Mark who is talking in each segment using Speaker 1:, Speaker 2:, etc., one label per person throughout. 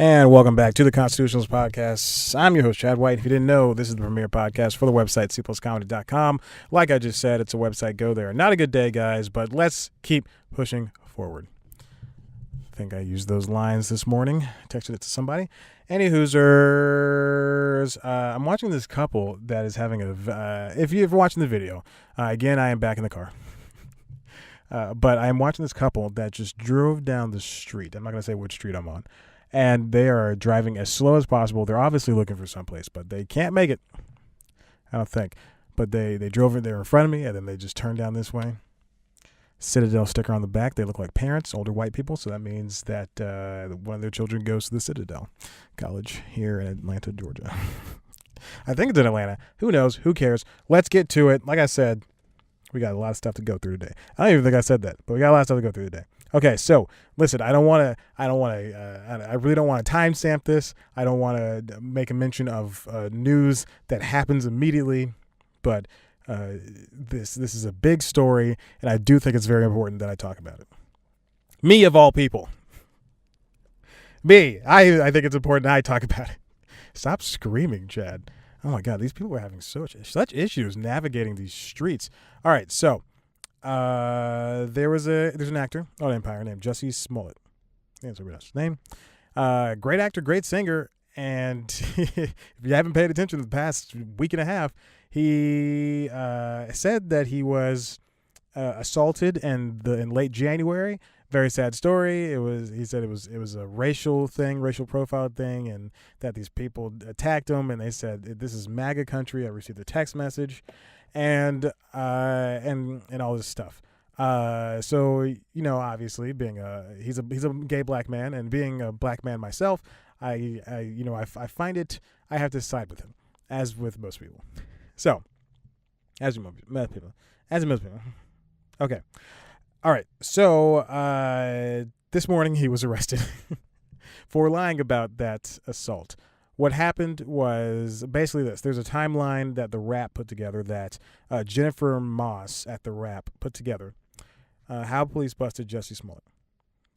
Speaker 1: And welcome back to the Constitutionalist Podcast. I'm your host, Chad White. If you didn't know, this is the premier podcast for the website, cpluscomedy.com. Like I just said, it's a website. Go there. Not a good day, guys, but let's keep pushing forward. I think I used those lines this morning. Texted it to somebody. Any hoosers, I'm watching this couple that is having if you're watching the video, again, I am back in the car. But I'm watching this couple that just drove down the street. I'm not going to say which street I'm on. And they are driving as slow as possible. They're obviously looking for someplace, but they can't make it. I don't think. But they drove it. They were in front of me, and then they just turned down this way. Citadel sticker on the back. They look like parents, older white people. So that means that one of their children goes to the Citadel College here in Atlanta, Georgia. I think it's in Atlanta. Who knows? Who cares? Let's get to it. Like I said, we got a lot of stuff to go through today. I don't even think I said that, but we got a lot of stuff to go through today. Okay, so listen, I really don't want to timestamp this. I don't want to make a mention of news that happens immediately, but this is a big story, and I do think it's very important that I talk about it. Me of all people. Me. I think it's important that I talk about it. Stop screaming, Chad. Oh my God, these people are having such issues navigating these streets. All right, so there's an actor on Empire named Jussie Smollett. That's his name. Great actor, great singer, and if you haven't paid attention to the past week and a half, he said that he was assaulted in late January. Very sad story. He said it was a racial profile thing, and that these people attacked him, and they said, "This is MAGA country." I received a text message, and all this stuff. So obviously, he's a gay black man, and being a black man myself, I find it, I have to side with him, as with most people. So, as with most people. Okay. All right, so this morning he was arrested for lying about that assault. What happened was basically this. There's a timeline that the Wrap put together, that Jennifer Moss at the Wrap put together, how police busted Jussie Smollett.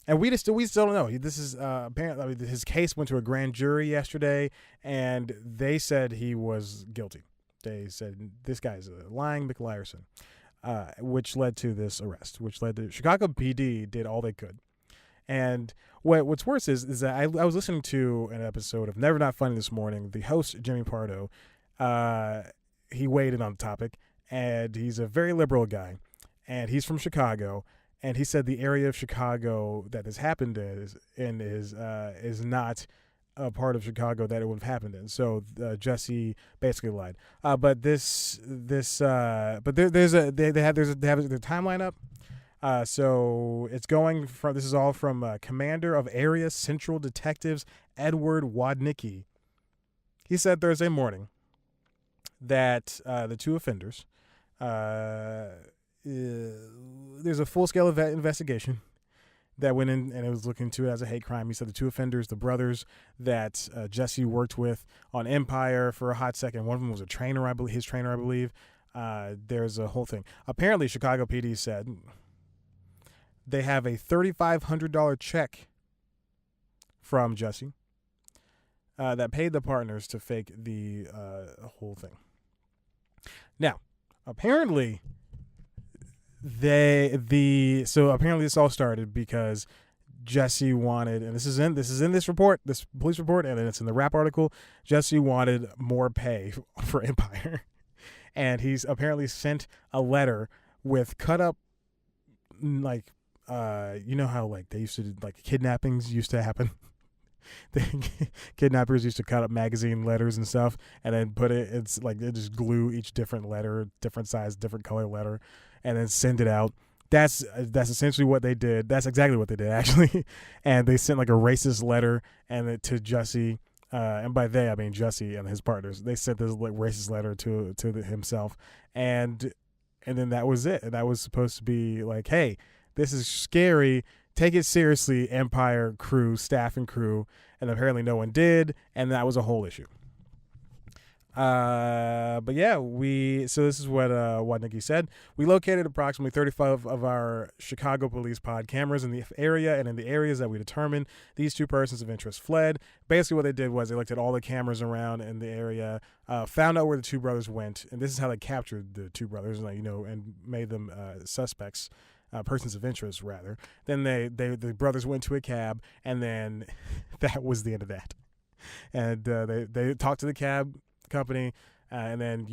Speaker 1: And we still don't know. This is apparently his case went to a grand jury yesterday, and they said he was guilty. They said this guy's a lying McLiarson. Which led to this arrest, which led to Chicago PD did all they could. And what's worse is that I was listening to an episode of Never Not Funny this morning. The host, Jimmy Pardo, he weighed in on the topic, and he's a very liberal guy, and he's from Chicago, and he said the area of Chicago that this happened is not a part of Chicago that it would have happened in. So Jussie basically lied. But they have their timeline up. So it's going from, this is all from Commander of Area Central Detectives Edward Wodnicki. He said Thursday morning that the two offenders, there's a full-scale investigation that went in, and it was looking to it as a hate crime. He said the two offenders, the brothers that Jussie worked with on Empire for a hot second. One of them was a trainer, his trainer, I believe. There's a whole thing. Apparently, Chicago PD said they have a $3,500 check from Jussie that paid the partners to fake the whole thing. Now, apparently, apparently this all started because Jussie wanted, and this is in this report, this police report, and then it's in the Wrap article. Jussie wanted more pay for Empire, and he's apparently sent a letter with cut up, how they used to, kidnappings used to happen. The kidnappers used to cut up magazine letters and stuff, and then they just glue each different letter, different size, different color letter, and then send it out. That's essentially what they did. That's exactly what they did, actually. And they sent a racist letter to Jussie, and by they I mean Jussie and his partners. They sent this racist letter to himself, and then that was it. And that was supposed to be hey, this is scary. Take it seriously, Empire crew, staff and crew. And apparently no one did, and that was a whole issue. But yeah, so this is what Nikki said. We located approximately 35 of our Chicago police pod cameras in the area, and in the areas that we determined these two persons of interest fled. Basically, what they did was they looked at all the cameras around in the area, found out where the two brothers went, and this is how they captured the two brothers, and made them suspects. Persons of interest, rather. Then the brothers went to a cab, and then that was the end of that. And they talked to the cab company, and then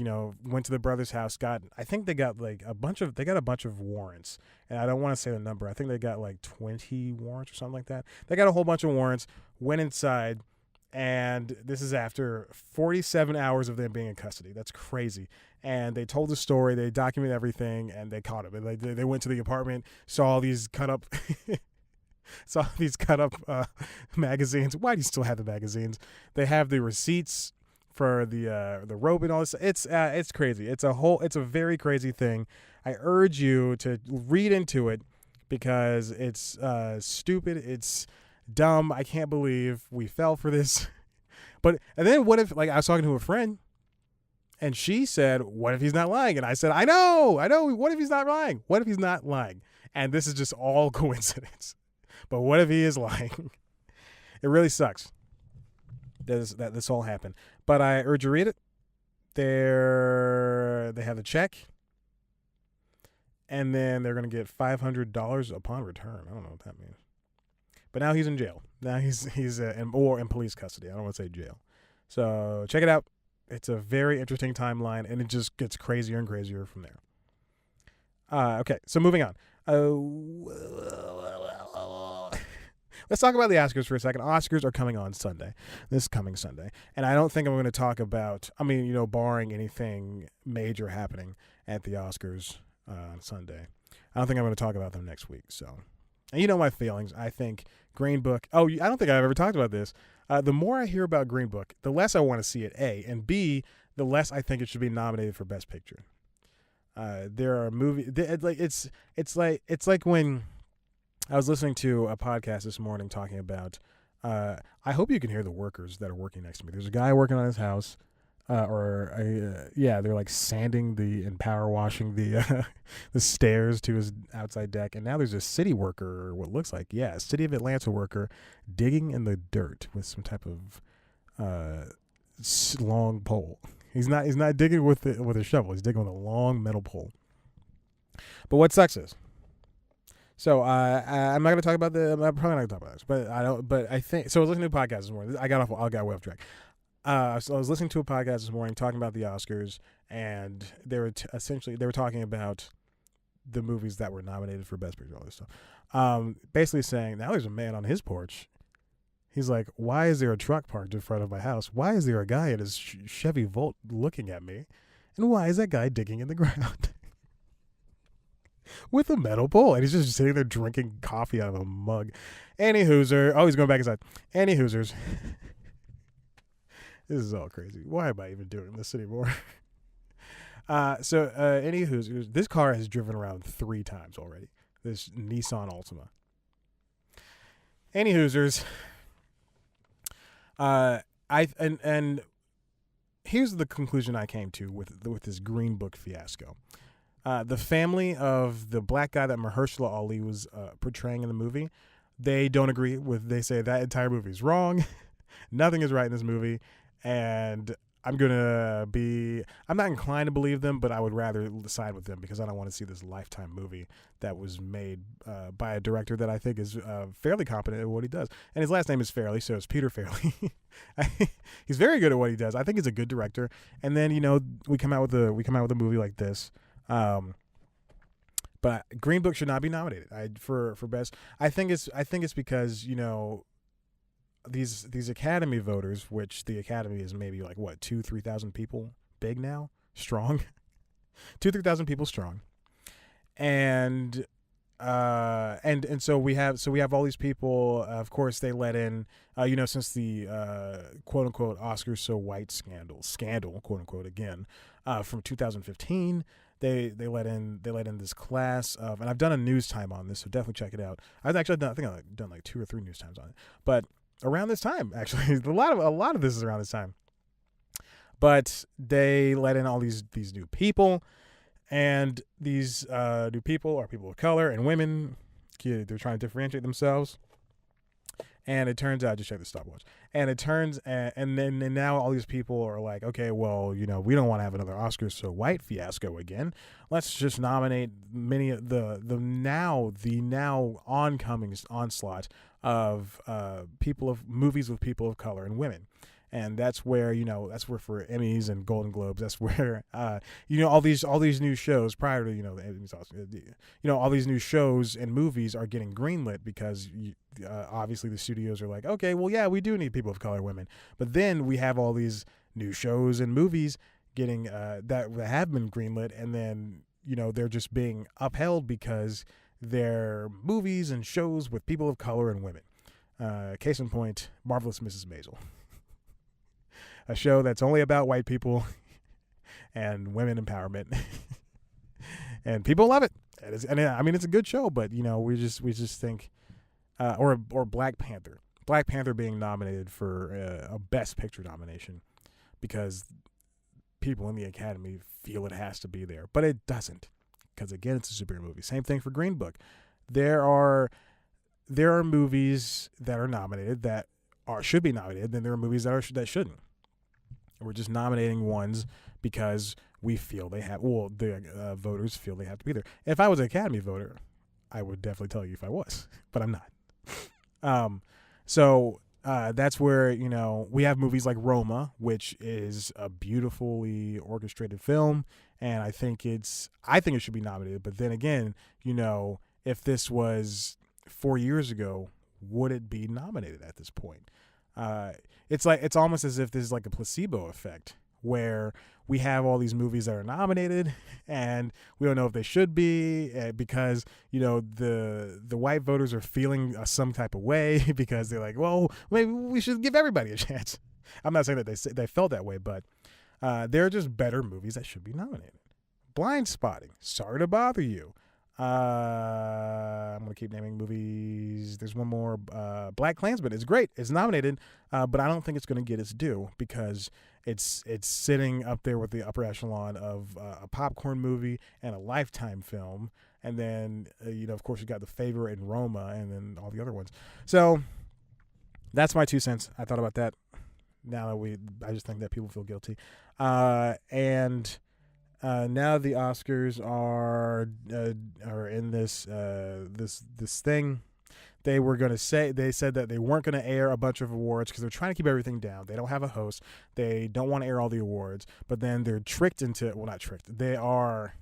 Speaker 1: went to the brothers' house. I think they got a bunch of warrants, and I don't want to say the number. I think they got 20 warrants or something like that. They got a whole bunch of warrants. Went inside, and this is after 47 hours of them being in custody. That's crazy. And they told the story. They documented everything, and they caught him. And they went to the apartment, saw all these cut up. Magazines. Why do you still have the magazines? They have the receipts for the rope and all this. It's crazy. It's a very crazy thing. I urge you to read into it because it's stupid. It's dumb. I can't believe we fell for this. And then what if, I was talking to a friend, and she said, "What if he's not lying?" And I said, "I know. What if he's not lying? What if he's not lying?" And this is just all coincidence. But what if he is lying? It really sucks that this all happened. But I urge you to read it. They have the check, and then they're going to get $500 upon return. I don't know what that means. But now he's in jail. Now he's in police custody. I don't want to say jail. So check it out. It's a very interesting timeline, and it just gets crazier and crazier from there. Okay, so moving on. Let's talk about the Oscars for a second. Oscars are coming on Sunday, this coming Sunday. And I don't think I'm going to talk about, barring anything major happening at the Oscars on Sunday, I don't think I'm going to talk about them next week. So, and you know my feelings. I think Green Book, I don't think I've ever talked about this. The more I hear about Green Book, the less I want to see it, A, and B, the less I think it should be nominated for Best Picture. There are movies, it's like when I was listening to a podcast this morning talking about, I hope you can hear the workers that are working next to me. There's a guy working on his house, they're sanding and power washing the stairs to his outside deck. And now there's a city worker, or what looks like, City of Atlanta worker, digging in the dirt with some type of long pole. He's not digging with a shovel. He's digging with a long metal pole. But what sucks is, so I'm not going to talk about I'm probably not going to talk about this, but I don't. But I think so. I was listening to a podcast this morning. I got way off track. So I was listening to a podcast this morning talking about the Oscars, and they were talking about the movies that were nominated for Best Picture, all this stuff. Basically saying, now there's a man on his porch. He's like, why is there a truck parked in front of my house? Why is there a guy in his Chevy Volt looking at me? And why is that guy digging in the ground with a metal pole? And he's just sitting there drinking coffee out of a mug. Any hooser. Oh, he's going back inside. Any hoosers. This is all crazy. Why am I even doing this anymore? Any hoosers. This car has driven around 3 times already. This Nissan Altima. Any hoosers. And here's the conclusion I came to with this Green Book fiasco. The family of the black guy that Mahershala Ali was portraying in the movie, they don't agree with. They say that entire movie is wrong. Nothing is right in this movie, and I'm not inclined to believe them, but I would rather side with them because I don't want to see this Lifetime movie that was made by a director that I think is fairly competent at what he does. And his last name is Farrelly, so it's Peter Farrelly. He's very good at what he does. I think he's a good director. And then we come out with a movie like this. But Green Book should not be nominated for best. I think it's because these Academy voters, which the Academy is maybe 2,000-3,000 people big now, strong, 2,000-3,000 people strong, and so we have all these people. Of course, they let in, since the quote unquote Oscars so white scandal quote unquote again, from 2015. They let in this class of, and I've done a news time on this, so definitely check it out. I think I've done 2 or 3 news times on it, but around this time, actually, a lot of this is around this time. But they let in all these new people, and these new people are people of color and women. They're trying to differentiate themselves. And it turns out, just check the stopwatch. And it turns, and then now all these people are like, okay, well, we don't want to have another Oscar so white fiasco again. Let's just nominate many of the now oncoming onslaught of movies with people of color and women. And that's where for Emmys and Golden Globes, that's where all these new shows prior to the Emmys, all these new shows and movies are getting greenlit because obviously the studios are like, okay, well, yeah, we do need people of color and women, but then we have all these new shows and movies getting that have been greenlit, and then they're just being upheld because they're movies and shows with people of color and women. Case in point, Marvelous Mrs. Maisel. A show that's only about white people and women empowerment, and people love it. It's a good show, but we just think, or Black Panther. Black Panther being nominated for a Best Picture nomination because people in the Academy feel it has to be there, but it doesn't, because again, it's a superhero movie. Same thing for Green Book. There are movies that are nominated that should be nominated, then there are movies that shouldn't. We're just nominating ones because we feel they have. Well, the voters feel they have to be there. If I was an Academy voter, I would definitely tell you if I was, but I'm not. So that's where we have movies like Roma, which is a beautifully orchestrated film, and I think it should be nominated. But then again, if this was 4 years ago, would it be nominated at this point? It's almost as if this is like a placebo effect, where we have all these movies that are nominated and we don't know if they should be, because the white voters are feeling some type of way because they're like, well, maybe we should give everybody a chance. I'm not saying that they felt that way, but there are just better movies that should be nominated. Blind Spotting, Sorry to Bother You. I'm going to keep naming movies. There's one more, Black Klansman. It's great. It's nominated, but I don't think it's going to get its due because it's sitting up there with the upper echelon of a popcorn movie and a Lifetime film. And then, of course, you got The Favor and Roma and then all the other ones. So that's my 2 cents. I thought about that. Now that I just think that people feel guilty. And now the Oscars are in this thing. They said that they weren't going to air a bunch of awards because they're trying to keep everything down. They don't have a host. They don't want to air all the awards, but then they're tricked into, well, not tricked. They are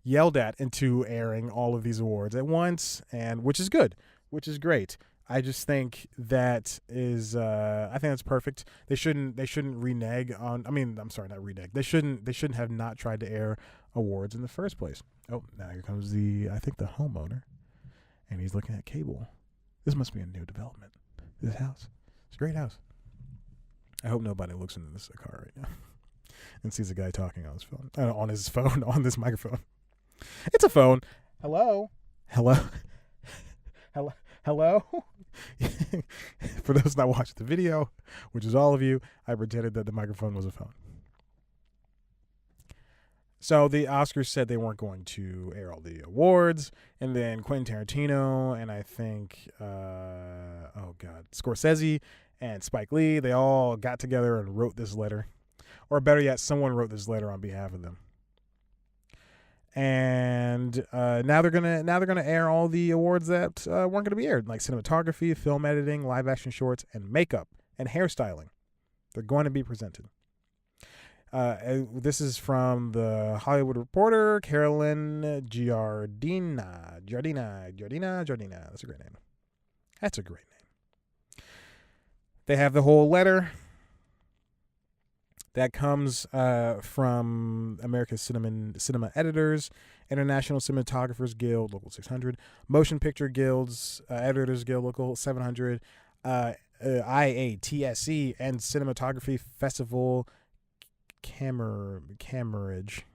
Speaker 1: yelled at into airing all of these awards at once, and which is good, which is great. I just think that is I think that's perfect. They shouldn't renege on, I'm sorry, not renege. They shouldn't have not tried to air awards in the first place. Oh, now here comes the homeowner, and he's looking at cable. This must be a new development. This house. It's a great house. I hope nobody looks into this car right now and sees a guy talking on his phone, on this microphone. It's a phone. Hello. For those not watching the video, which is all of you, I pretended that the microphone was a phone. So the Oscars said they weren't going to air all the awards, and then Quentin Tarantino and I think Scorsese and Spike Lee, they all got together and wrote this letter, or better yet, someone wrote this letter on behalf of them. And now they're gonna air all the awards that weren't gonna be aired, like cinematography, film editing, live action shorts, and makeup and hairstyling. They're going to be presented. This is from the Hollywood Reporter, Carolyn Giardina. That's a great name. That's a great name. They have the whole letter that comes from America's Cinema Editors, International Cinematographers Guild, Local 600, Motion Picture Guilds, Editors Guild, Local 700, IATSE, and Cinematography Festival Camerage.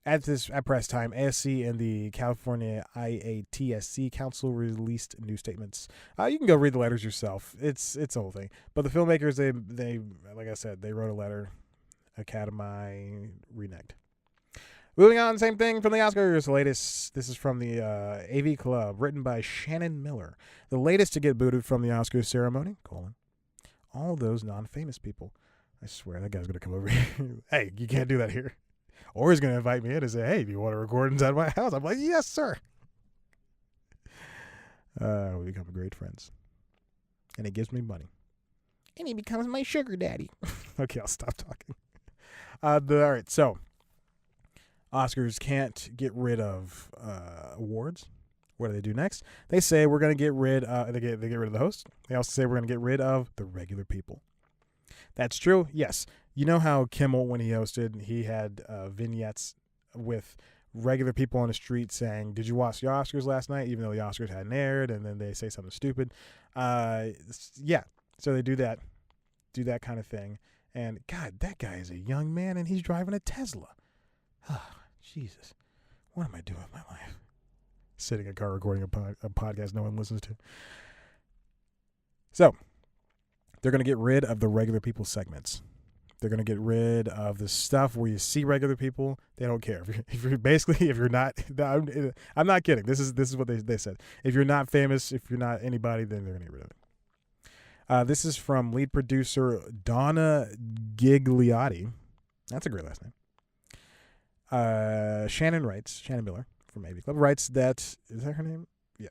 Speaker 1: At press time, ASC and the California IATSC Council released new statements. You can go read the letters yourself. It's a whole thing. But the filmmakers, they like I said, they wrote a letter. Academy reneged. Moving on, same thing from the Oscars. The latest, this is from the AV Club, written by Shannon Miller. The latest to get booted from the Oscars ceremony, all those non-famous people. I swear, that guy's going to come over here. Hey, you can't do that here. Or he's going to invite me in and say, hey, do you want to record inside my house? I'm like, yes, sir. We become great friends. And he gives me money. And he becomes my sugar daddy. Okay, I'll stop talking. All right, so Oscars can't get rid of awards. What do they do next? They say we're going to get rid. They get rid of the host. They also say we're going to get rid of the regular people. That's true. Yes, you know how Kimmel, when he hosted, he had vignettes with regular people on the street saying, "Did you watch the Oscars last night?" Even though the Oscars hadn't aired, and then they say something stupid. Yeah, so they do that kind of thing. And God, that guy is a young man, and he's driving a Tesla. Oh, Jesus, what am I doing with my life? Sitting in a car recording a podcast no one listens to. So they're going to get rid of the regular people segments. They're going to get rid of the stuff where you see regular people. They don't care. If you're not, I'm not kidding. This is what they said. If you're not famous, if you're not anybody, then they're going to get rid of it. This is from lead producer Donna Gigliotti. That's a great last name. Shannon Miller from AV Club writes that, is that her name? Yeah.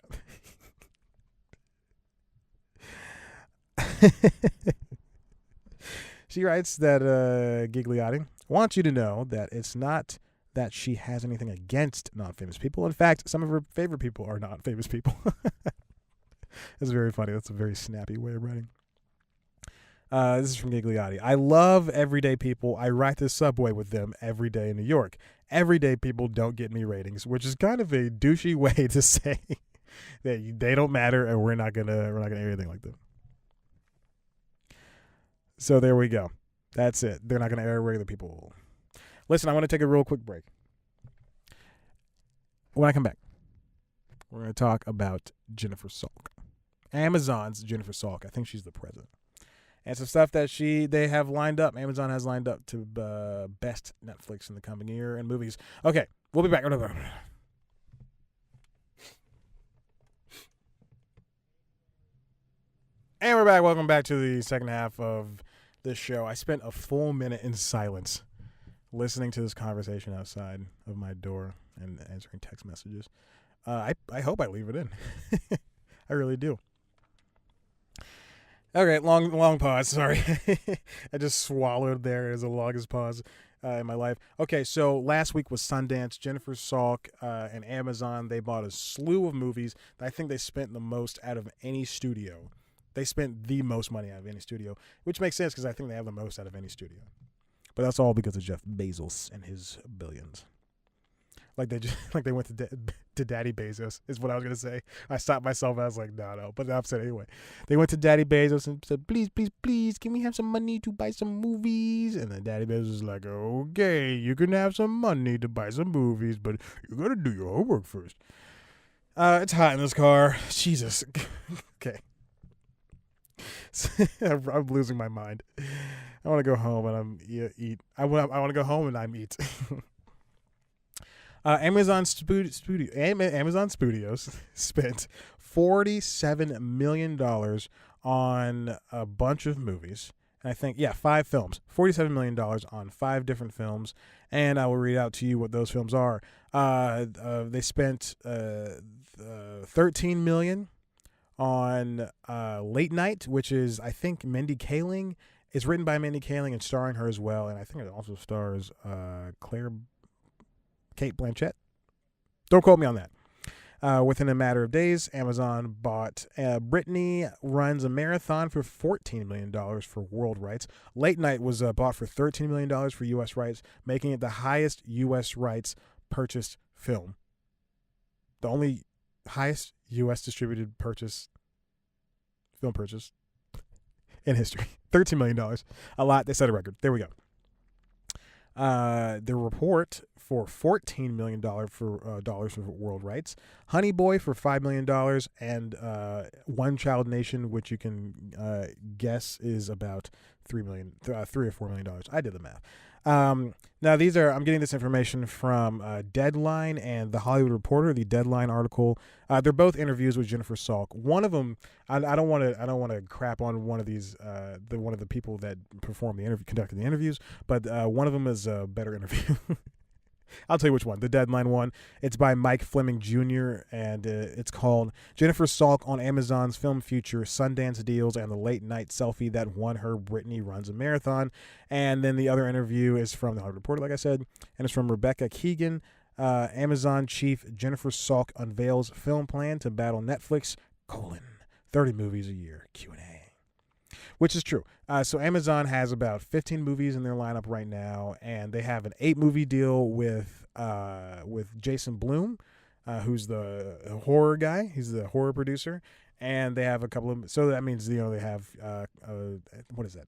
Speaker 1: She writes that Gigliotti wants you to know that it's not that she has anything against non-famous people. In fact, some of her favorite people are not famous people. That's very funny. That's a very snappy way of writing. This is from Gigliotti. I love everyday people. I ride the subway with them every day in New York. Everyday people don't get me ratings, which is kind of a douchey way to say that they don't matter and we're not gonna air anything like them. So there we go. That's it. They're not gonna air regular people. Listen, I want to take a real quick break. When I come back, we're going to talk about Jennifer Salk. Amazon's Jennifer Salk. I think she's the president. And some stuff that they have lined up. Amazon has lined up to best Netflix in the coming year and movies. Okay, we'll be back. And we're back. Welcome back to the second half of this show. I spent a full minute in silence listening to this conversation outside of my door and answering text messages. I hope I leave it in. I really do. Okay, long pause. Sorry. I just swallowed there as the longest pause in my life. Okay, so last week was Sundance. Jennifer Salk and Amazon, they bought a slew of movies. I think they spent the most out of any studio. They spent the most money out of any studio, which makes sense because I think they have the most out of any studio. But that's all because of Jeff Bezos and his billions. Like they went to Daddy Bezos is what I was gonna say. I stopped myself. I was like, no. But I'm saying anyway. They went to Daddy Bezos and said, please, can we have some money to buy some movies? And then Daddy Bezos was like, okay, you can have some money to buy some movies, but you gotta do your homework first. It's hot in this car. Jesus. Okay. I'm losing my mind. I want to go home and I want to go home and I'm eat. Amazon Studios spent $47 million on a bunch of movies. And I think, 5 films. $47 million on 5 different films. And I will read out to you what those films are. They spent $13 million on Late Night, which is, I think, Mindy Kaling. It's written by Mindy Kaling and starring her as well. And I think it also stars Kate Blanchett. Don't quote me on that. Within a matter of days, Amazon bought Britney Runs a Marathon for $14 million for world rights. Late Night was bought for $13 million for U.S. rights, making it the highest U.S. rights purchased film. The only highest U.S. distributed film purchase in history. $13 million. A lot. They set a record. There we go. The Report for $14 million for dollars for world rights, Honey Boy for $5 million, and One Child Nation, which you can guess is about $3 or $4 million. I did the math. Now I'm getting this information from Deadline and The Hollywood Reporter, the Deadline article. They're both interviews with Jennifer Salk. One of them, I don't want to crap on one of these, one of the people that conducted the interviews, but one of them is a better interview. I'll tell you which one. The Deadline one. It's by Mike Fleming Jr. and it's called Jennifer Salk on Amazon's Film Future, Sundance Deals, and the Late Night Selfie That Won Her Britney Runs a Marathon. And then the other interview is from The Hollywood Reporter, like I said, and it's from Rebecca Keegan. Amazon chief Jennifer Salk unveils film plan to battle Netflix, 30 movies a year, Q&A. Which is true. So Amazon has about 15 movies in their lineup right now, and they have an 8-movie deal with Jason Blum, who's the horror guy. He's the horror producer, and they have a couple of. So that means they have what is that?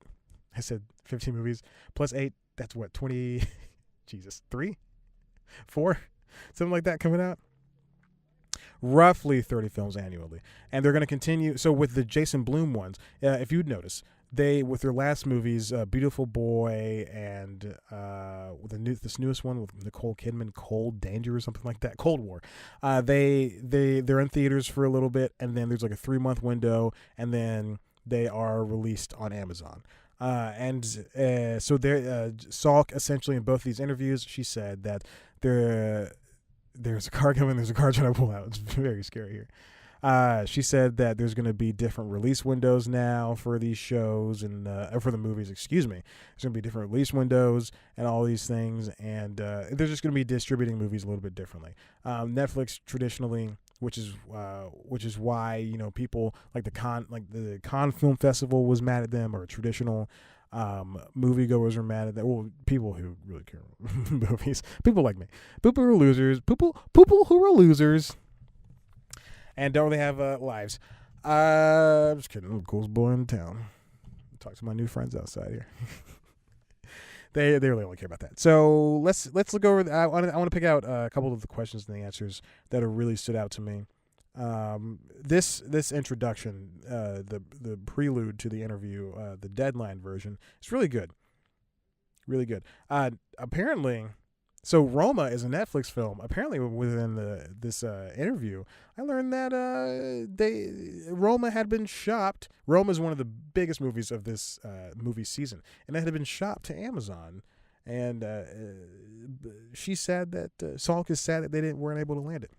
Speaker 1: I said 15 movies plus 8. That's what 20. Jesus, 3, 4, something like that coming out. Roughly 30 films annually, and they're going to continue. So with the Jason Blum ones, if you'd notice, with their last movies, Beautiful Boy, and this newest one with Nicole Kidman, Cold Danger or something like that, Cold War. They're in theaters for a little bit, and then there's like a 3-month window, and then they are released on Amazon. So Salk essentially in both these interviews, she said that there's a car coming, there's a car trying to pull out. It's very scary here. She said that there's going to be different release windows now for these shows and for the movies, excuse me. There's going to be different release windows and all these things, and they're just going to be distributing movies a little bit differently. Netflix traditionally, which is why people like the Cannes Film Festival was mad at them, or traditional moviegoers are mad at that. Well, people who really care about movies, people like me, people who are losers, people who are losers, and don't really have lives. I'm just kidding. I'm the coolest boy in town. Talk to my new friends outside here. They really only care about that. So let's look over. I want to pick out a couple of the questions and the answers that have really stood out to me. This introduction, the prelude to the interview, the Deadline version, is really good. Really good. Apparently, so Roma is a Netflix film. Apparently, within this interview, I learned that Roma had been shopped. Roma is one of the biggest movies of this movie season, and it had been shopped to Amazon. And she said that Salk is sad that they weren't able to land it.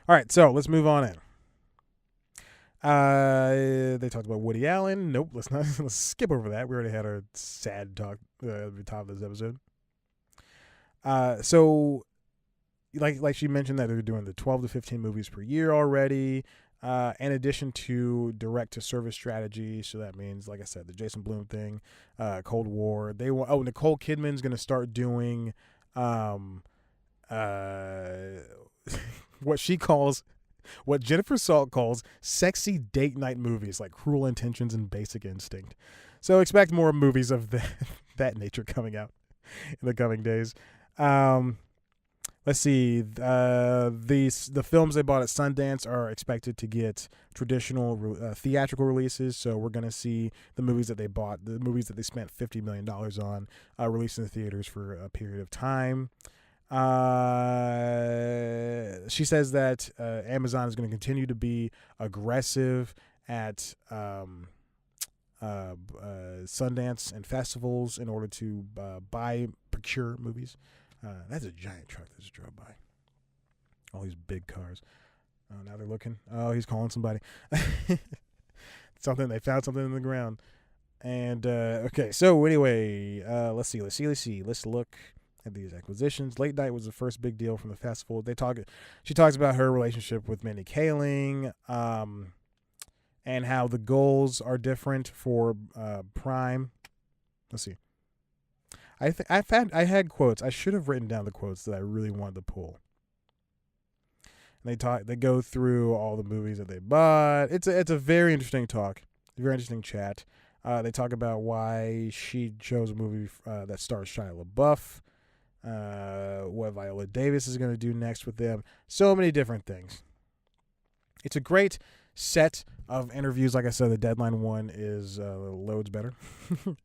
Speaker 1: All right, so let's move on in. They talked about Woody Allen. Nope, let's skip over that. We already had our sad talk at the top of this episode. So like she mentioned that they're doing the 12 to 15 movies per year already, in addition to direct-to-service strategy. So that means, like I said, the Jason Blum thing, Cold War. Nicole Kidman's going to start doing what Jennifer Salk calls sexy date night movies like Cruel Intentions and Basic Instinct. So expect more movies of that nature coming out in the coming days. Let's see. The films they bought at Sundance are expected to get traditional theatrical releases. So we're going to see the movies that they bought, the movies that they spent $50 million on, released in the theaters for a period of time. She says that Amazon is going to continue to be aggressive at Sundance and festivals in order to procure movies. That's a giant truck that just drove by. All these big cars. Oh, now they're looking. Oh, he's calling somebody. They found something in the ground. And okay, so anyway, let's see. Let's look at these acquisitions. Late Night was the first big deal from the festival. She talks about her relationship with Mindy Kaling, and how the goals are different for Prime. Let's see. I had quotes. I should have written down the quotes that I really wanted to pull. And they go through all the movies that they bought. It's a very interesting talk, very interesting chat. They talk about why she chose a movie that stars Shia LaBeouf, what Viola Davis is going to do next with them. So many different things. It's a great set of interviews. Like I said, the Deadline one is loads better.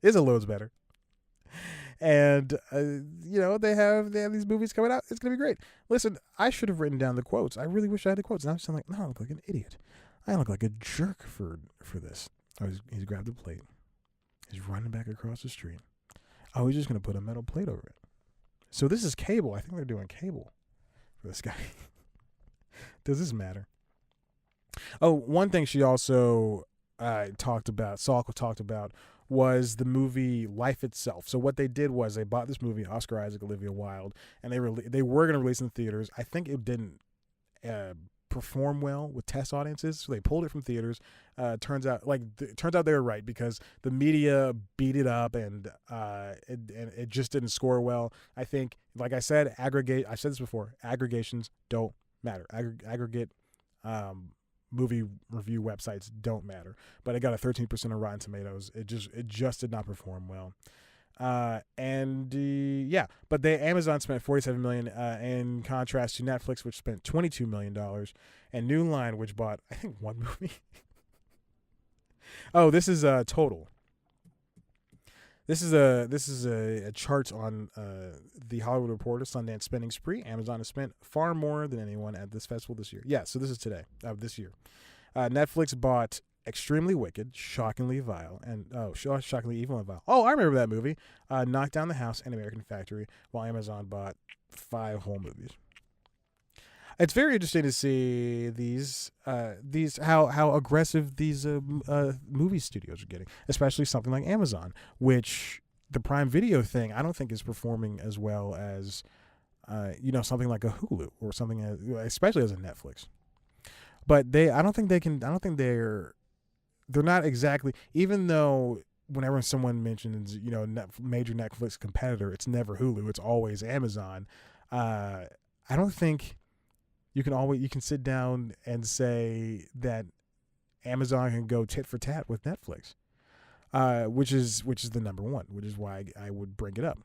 Speaker 1: Is a loads better. And they have these movies coming out. It's gonna be great. Listen, I should have written down the quotes. I really wish I had the quotes. Now I'm just like, no, I look like an idiot. I look like a jerk for this. He's grabbed the plate. He's running back across the street. Oh, he's just gonna put a metal plate over it. So this is cable. I think they're doing cable for this guy. Does this matter? Oh, one thing she also talked about was the movie Life Itself. So what they did was they bought this movie, Oscar Isaac, Olivia Wilde, and they were going to release it in theaters. I think it didn't perform well with test audiences, so they pulled it from theaters. Turns out they were right, because the media beat it up and it just didn't score well. I think, like I said, I said this before, aggregations don't matter. Aggregate movie review websites don't matter, but it got a 13% of Rotten Tomatoes. It just did not perform well. But Amazon spent $47 million in contrast to Netflix, which spent $22 million, and New Line, which bought, I think, one movie. Oh, this is total. This is a chart on the Hollywood Reporter Sundance spending spree. Amazon has spent far more than anyone at this festival this year. Yeah, so this is today of this year. Netflix bought Extremely Wicked, Shockingly Vile, and Shockingly Evil and Vile. Oh, I remember that movie. Knock Down the House and American Factory, while Amazon bought 5 whole movies. It's very interesting to see these how aggressive these movie studios are getting, especially something like Amazon, which the Prime Video thing I don't think is performing as well as something like a Hulu or something, especially as a Netflix. But they're not exactly, even though whenever someone mentions major Netflix competitor, it's never Hulu, it's always Amazon. I don't think you can sit down and say that Amazon can go tit for tat with Netflix, which is the number one, which is why I would bring it up.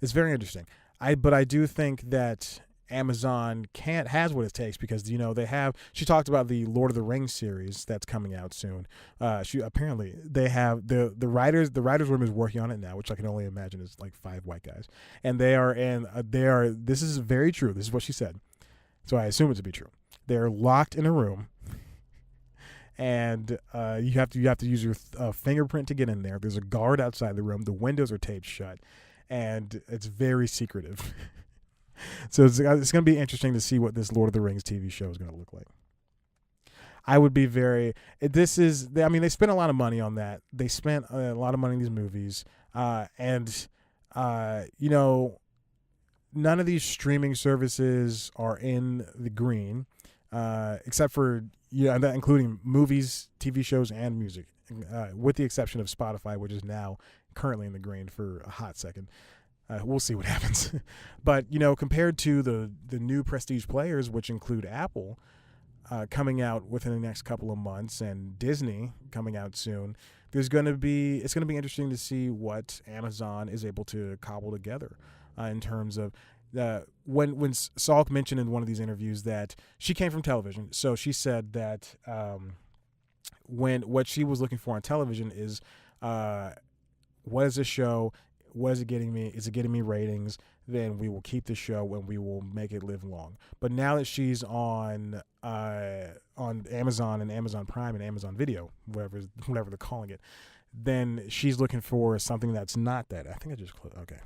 Speaker 1: It's very interesting. But I do think that Amazon has what it takes, because she talked about the Lord of the Rings series that's coming out soon. They have the writers room is working on it now, which I can only imagine is like 5 white guys, and this is very true. This is what she said, so I assume it to be true. They're locked in a room, and you have to use your fingerprint to get in there. There's a guard outside the room. The windows are taped shut, and it's very secretive. So it's going to be interesting to see what this Lord of the Rings TV show is going to look like. I would be they spent a lot of money on that. They spent a lot of money on these movies. None of these streaming services are in the green, except for, including movies, TV shows, and music, with the exception of Spotify, which is now currently in the green for a hot second. We'll see what happens. But, compared to the new prestige players, which include Apple coming out within the next couple of months, and Disney coming out soon, it's going to be interesting to see what Amazon is able to cobble together in terms of when Salk mentioned in one of these interviews that she came from television. So she said that what she was looking for on television is what is this show? What is it getting me? Is it getting me ratings? Then we will keep the show and we will make it live long. But now that she's on Amazon and Amazon Prime and Amazon Video, whatever they're calling it, then she's looking for something that's not that. I think I just closed. Okay.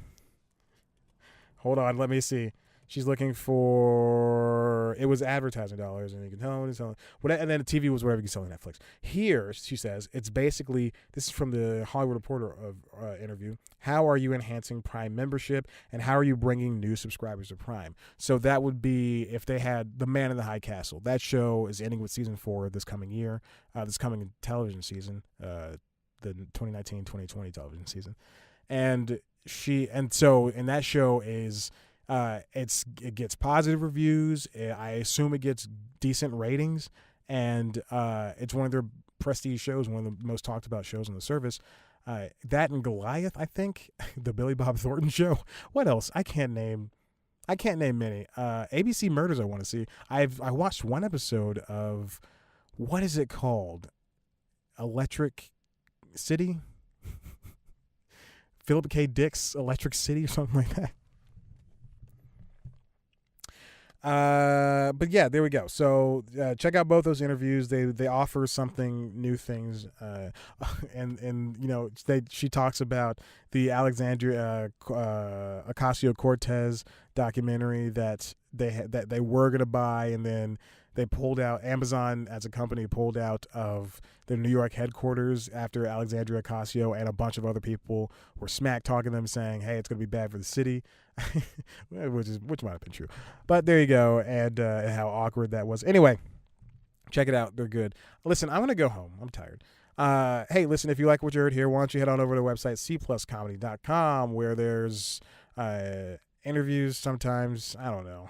Speaker 1: Hold on. Let me see. She's looking for, it was advertising dollars, and you can tell what it's selling. And then the TV was whatever you can sell on Netflix. Here, she says, it's basically, this is from the Hollywood Reporter interview, how are you enhancing Prime membership, and how are you bringing new subscribers to Prime? So that would be if they had The Man in the High Castle. That show is ending with season 4 this coming year, this coming television season, the 2019-2020 television season. So that show is, it gets positive reviews. I assume it gets decent ratings, and it's one of their prestige shows, one of the most talked about shows on the service. That and Goliath, I think, the Billy Bob Thornton show. What else? I can't name many. ABC Murders I want to see. I watched one episode of, what is it called? Electric City? Philip K. Dick's Electric City or something like that. But yeah, there we go. So check out both those interviews. They offer something, new things, and you know, she talks about the Alexandria Ocasio-Cortez documentary that they were gonna buy, and then they pulled out. Amazon as a company pulled out of their New York headquarters after Alexandria Ocasio and a bunch of other people were smack talking them, saying, "Hey, it's going to be bad for the city," which might have been true. But there you go, and how awkward that was. Anyway, check it out; they're good. Listen, I'm going to go home. I'm tired. Hey, listen, if you like what you heard here, why don't you head on over to the website cpluscomedy.com, where there's interviews. Sometimes, I don't know.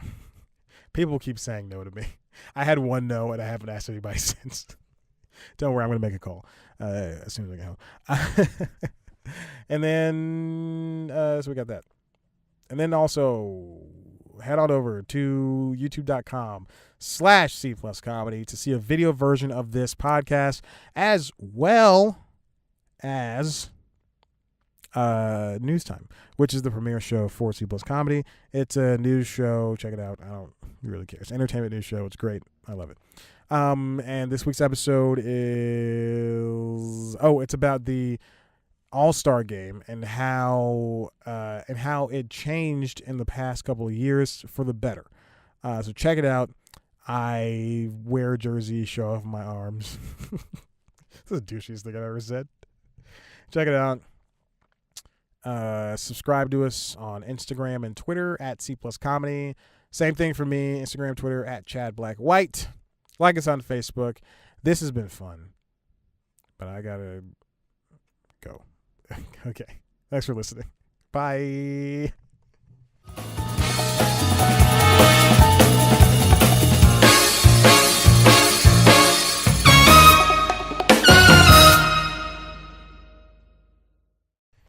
Speaker 1: People keep saying no to me. I had one no, and I haven't asked anybody since. Don't worry, I'm going to make a call as soon as I get home. And then, so we got that. And then also, head on over to youtube.com/C+comedy to see a video version of this podcast, as well as News Time, which is the premiere show for C+ Comedy. It's a news show. Check it out. I don't really care. It's an entertainment news show. It's great. I love it. And this week's episode is it's about the All-Star Game and how it changed in the past couple of years for the better. So check it out. I wear a jersey, show off my arms. This is the douchiest thing I've ever said. Check it out. Subscribe to us on Instagram and Twitter at C+Comedy. Same thing for me, Instagram, Twitter at Chad Black White. Like us on Facebook. This has been fun, but I gotta go. Okay. Thanks for listening. Bye.